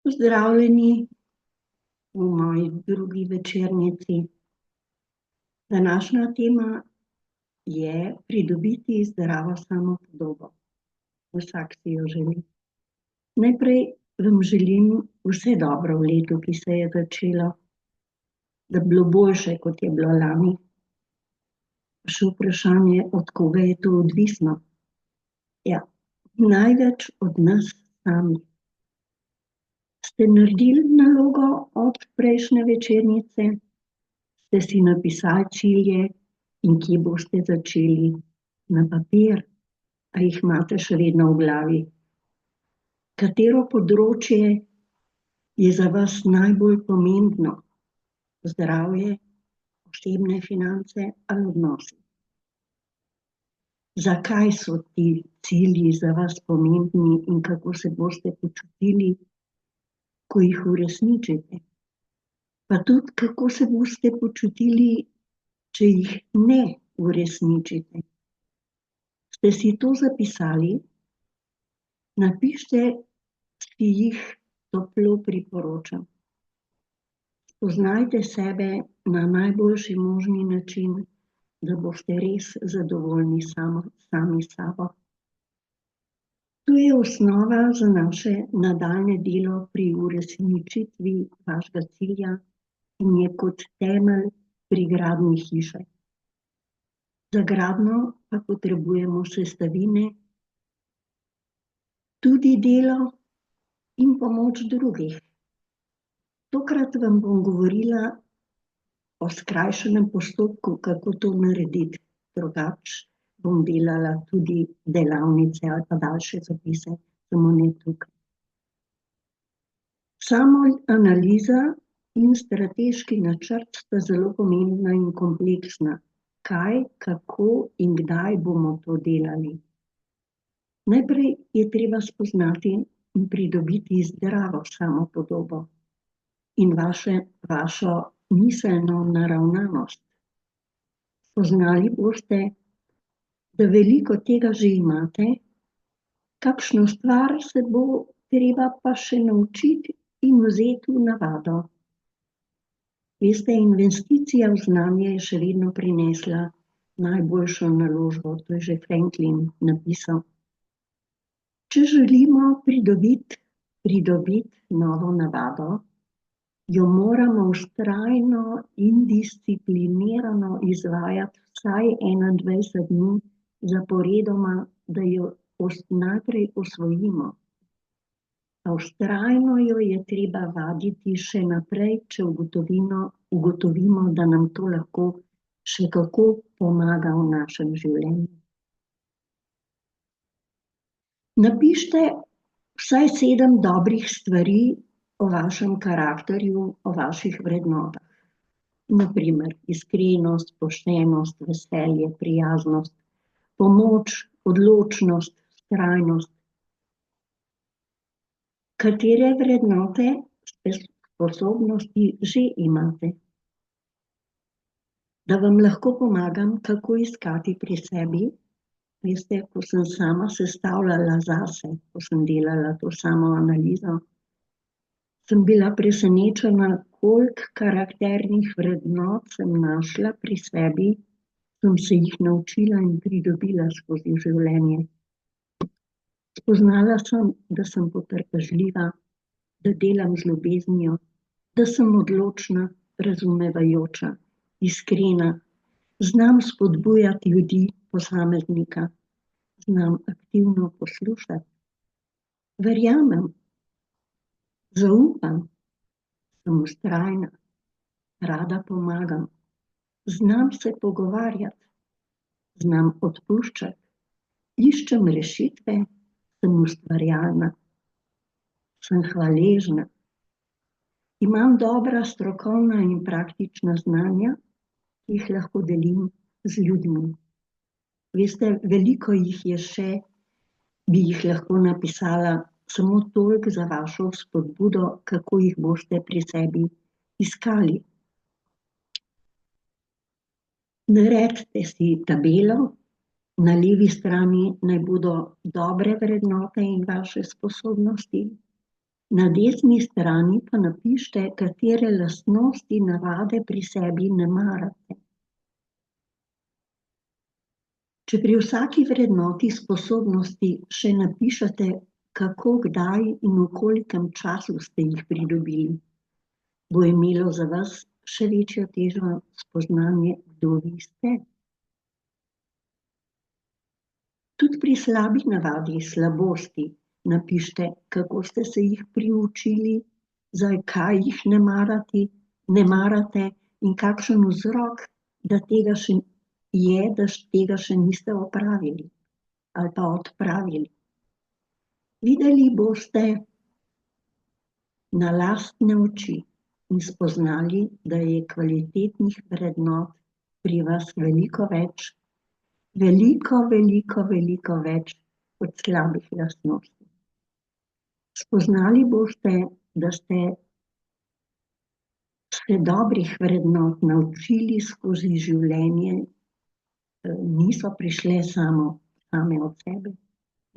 Pozdravljeni v moji drugi večernici. Današnja tema je pridobiti zdravo samopodobo. Vsak si jo želi. Najprej vam želim vse dobro v letu, ki se je začelo, da bi bilo boljše, kot je bilo lani. Še vprašanje, od koga je to odvisno? Ja, največ od nas samih. Ste naredili nalogo od prejšnje večernice? Ste si napisali cilje in kje boste začeli? Na papir? A jih imate še vedno v glavi? Katero področje je za vas najbolj pomembno? Zdravje, osebne finance ali odnosi? Zakaj so ti cilji za vas pomembni in kako se boste počutili, ko jih uresničite? Pa tudi, kako se boste počutili, če jih ne uresničite? Ste si to zapisali? Napište si jih, toplo priporočam. Spoznajte sebe na najboljši možni način, da boste res zadovoljni sami s sabo. To je osnova za naše nadaljnje delo pri uresničitvi vašega cilja in je kot temelj pri gradnji hiše. Za gradnjo pa potrebujemo sestavine, tudi delo in pomoč drugih. Tokrat vam bom govorila o skrajšanem postopku, kako to narediti. Drugače bom delala tudi delavnice ali pa daljše zapise, samo ne tukaj. Samoanaliza in strateški načrt sta zelo pomembna in kompleksna. Kaj, kako in kdaj bomo to delali? Najprej je treba spoznati in pridobiti zdravo samopodobo in vašo miselno naravnanost. Spoznali boste, da veliko tega že imate, kakšno stvar se bo treba pa še naučiti in vzeti v navado. Veste, investicija v znanje je še vedno prinesla najboljšo naložbo, to je že Franklin napisal. Če želimo pridobiti novo navado, jo moramo vztrajno in disciplinirano izvajati vsaj 21 dni zaporedoma, da jo najprej osvojimo. A vztrajno jo je treba vaditi še naprej, če ugotovimo, da nam to lahko še kako pomaga v našem življenju. Napište vsaj 7 dobrih stvari o vašem karakterju, o vaših vrednotah. Na primer, iskrenost, poštenost, veselje, prijaznost, pomoč, odločnost, vztrajnost. Katere vrednote, sposobnosti že imate? Da vam lahko pomagam, kako iskati pri sebi. Veste, ko sem sama sestavljala zase, ko sem delala to samoanalizo, sem bila presenečena, koliko karakternih vrednot sem našla pri sebi, sem se jih naučila in pridobila skozi življenje. Spoznala sem, da sem potrpežljiva, da delam z ljubeznijo, da sem odločna, razumevajoča, iskrena, znam spodbujati ljudi, posameznika, znam aktivno poslušati, verjamem, zaupam, sem vztrajna, rada pomagam, znam se pogovarjati, znam odpuščati, iščem rešitve, sem ustvarjalna, sem hvaležna, imam dobra strokovna in praktična znanja, ki jih lahko delim z ljudmi. Veste, veliko jih je še, bi jih lahko napisala, samo toliko za vašo spodbudo, kako jih boste pri sebi iskali. Naredite si tabelo, na levi strani naj bodo dobre vrednote in vaše sposobnosti, Na desni strani pa napišite, katere lastnosti, navade pri sebi ne marate. Če pri vsaki vrednoti sposobnosti še napišete, kako, kdaj in v kolikem času ste jih pridobili, bo imelo za vas še večjo težo spoznanje, kdo vi ste. Tudi pri slabi navadi, slabosti, napišite, kako ste se jih priučili, zakaj jih ne marate in kakšen vzrok, da tega še niste opravili ali pa odpravili. Videli boste na lastne oči in spoznali, da je kvalitetnih vrednot pri vas veliko več, veliko več od slabih lastnosti. Spoznali boste, da ste se dobrih vrednot naučili skozi življenje, niso prišle same od sebe.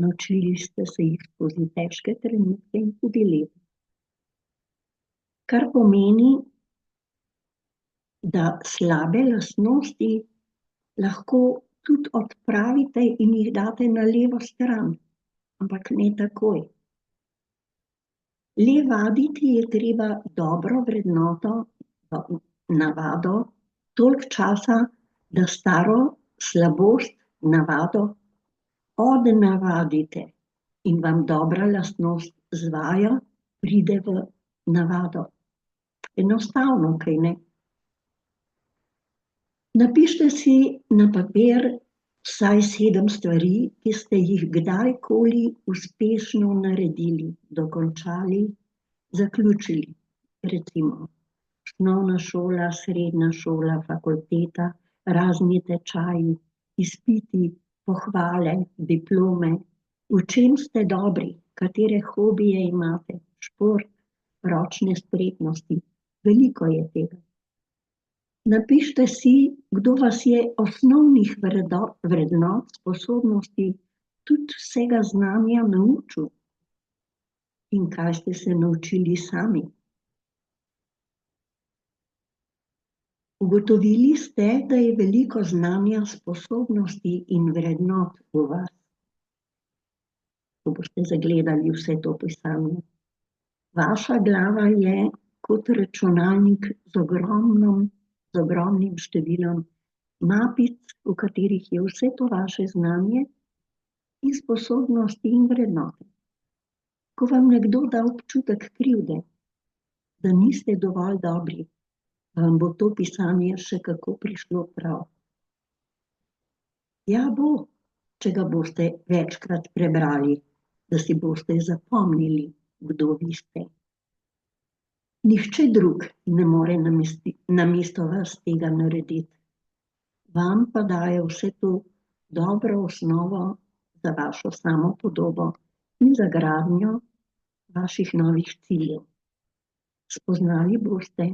Naučili ste se jih skozi težke trenutke in tudi lepe. Kar pomeni, da slabe lastnosti lahko tudi odpravite in jih date na levo stran, ampak ne takoj. Le vaditi je treba dobro vrednoto, navado, toliko časa, da staro slabost, navado odnavadite in vam dobra lastnost z vajo pride v navado. Enostavno, kajne? Napišite si na papir vsaj 7 stvari, ki ste jih kdajkoli uspešno naredili, dokončali, zaključili. Recimo osnovna šola, srednja šola, fakulteta, razni tečaji, izpiti, pohvale, diplome, v čem ste dobri, katere hobije imate, šport, ročne spretnosti, veliko je tega. Napišite si, kdo vas je osnovnih vrednot, sposobnosti, tudi vsega znanja naučil in kaj ste se naučili sami. Ugotovili ste, da je veliko znanja, sposobnosti in vrednot v vas. Ko boste zagledali vse to pisanje. Vaša glava je kot računalnik z ogromnim številom mapic, v katerih je vse to vaše znanje in sposobnosti in vrednote. Ko vam nekdo da občutek krivde, da niste dovolj dobri, vam bo to pisanje še kako prišlo prav. Ja, bo, če ga boste večkrat prebrali, da si boste zapomnili, kdo vi ste. Nihče drug ne more namesto vas tega narediti. Vam pa daje vse to dobro osnovo za vašo samopodobo in za gradnjo vaših novih ciljev. Spoznali boste,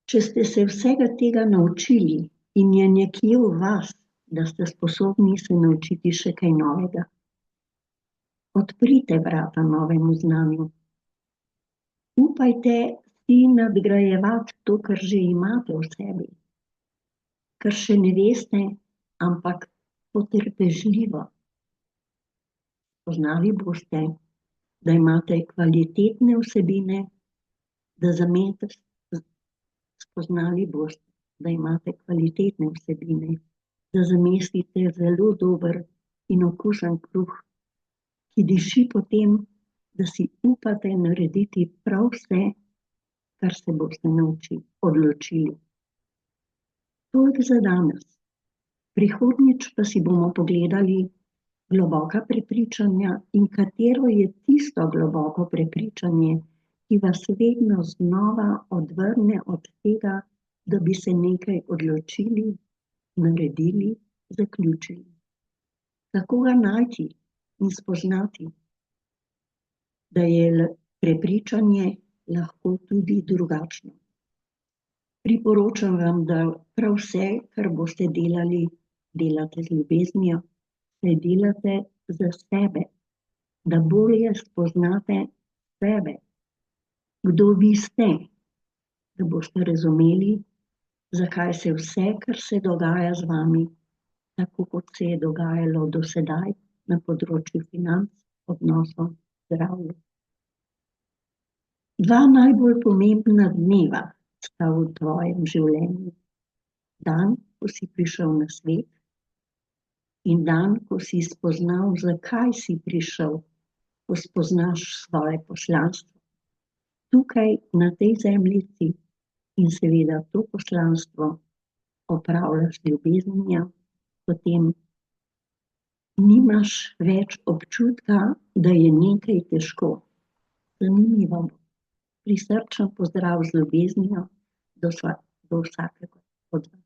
če ste se vsega tega naučili in je nekje v vas, da ste sposobni se naučiti še kaj novega. Odprite vrata novemu znanju. Upajte si nadgrajevati to, kar že imate v sebi, kar še ne veste, ampak potrpežljivo. Spoznali boste, da imate kvalitetne vsebine, Spoznali boste, da imate kvalitetne vsebine, da zamestite zelo dober in okusen kruh, ki diši po tem, da si upate narediti prav vse, kar se boste odločili. Toliko za danes. Prihodnjič pa si bomo pogledali globoka prepričanja in katero je tisto globoko prepričanje, ki vas vedno znova odvrne od tega, da bi se nekaj odločili, naredili, zaključili. Kako ga najti in spoznati, da je prepričanje lahko tudi drugačno. Priporočam vam, da prav vse, kar boste delali, delate z ljubeznijo, saj delate za sebe, da bolje spoznate sebe, kdo vi ste, da boste razumeli, zakaj se vse, kar se dogaja z vami, tako kot se je dogajalo do sedaj na področju financ, odnosov, zdravja. Dva najbolj pomembna dneva sta v tvojem življenju. Dan, ko si prišel na svet, in dan, ko si spoznal, zakaj si prišel, ko spoznaš svoje poslanstvo. Tukaj na tej zemljici in seveda to poslanstvo opravljaš z ljubeznijo, potem nimaš več občutka, da je nekaj težko. Zanimivo. Prisrčen pozdrav z ljubeznijo do vsakega od vas.